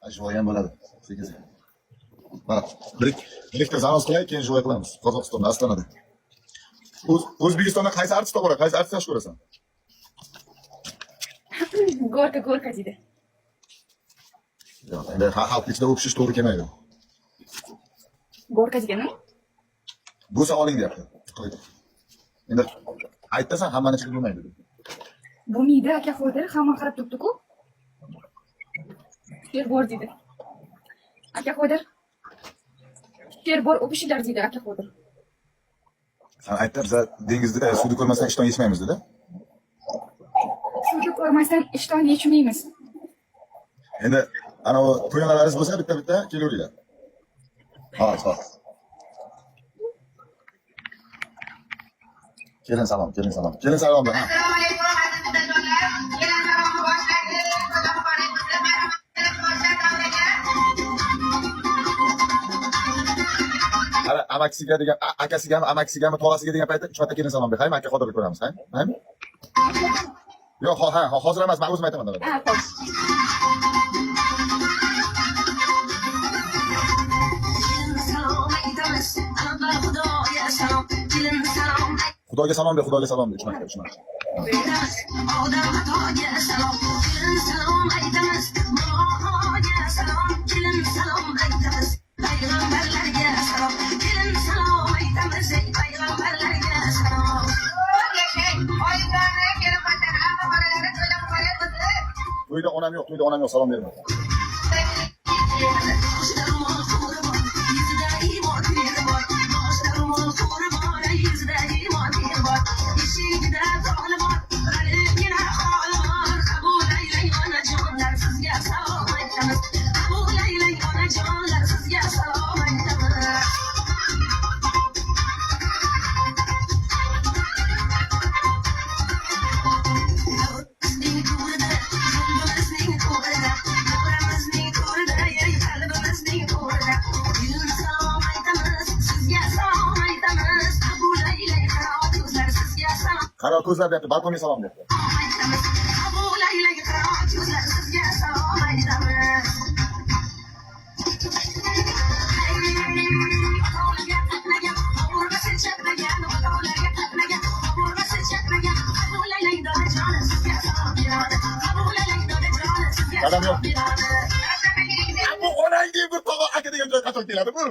Jvoy ham bo'ladi. Sekin-sekin. Mana birikta zanos qilay, keyin jvoy qilamiz. Qozog'istonda, Ostonada. O'zbekistonda qaysi artist bor? Qaysi artist yaxshi ko'rasan? Gorka deydi. Yo'q, endi xalq ichida o'pishish to'g'ri kelmaydi. Gorka deganmi? Bu savoling deyapti. Endi aytdasan hammani chiqib bo'lmaydi. Bu miyda aka xo'dir, hamma qarab turibdi-ku. She'r bor deydi. Aka xo'dir. She'r bor, o'pishinglar deydi aka xo'dir. Sen aytdi, biz dengizda suvni ko'rmasdan ishton yechmaymiz dedi. Suvni ko'rmasdan ishton yechmaymiz. Endi ana o to'yonalaringiz bo'lsa bitta kelaveringlar. Hop. Kelin salom. Kelin salom da. Ana amaksiga degan, akasigami, amaksigami, tog'asiga degan paytda 3 marta kelin salom beraymi? Aka Qodirni ko'ramiz, haymi? Yo'q, hozir emas, men o'zim aytaman da. Ha, xo'sh. Xudoga salom ber, 3 marta. To'yda onam yo'q, salom berma. Qaro ko'zlar deyapti, balkonga salom deyapti. Adam yo'q. Bu onangga bir tog'a aka degan joy qachon keladi bu?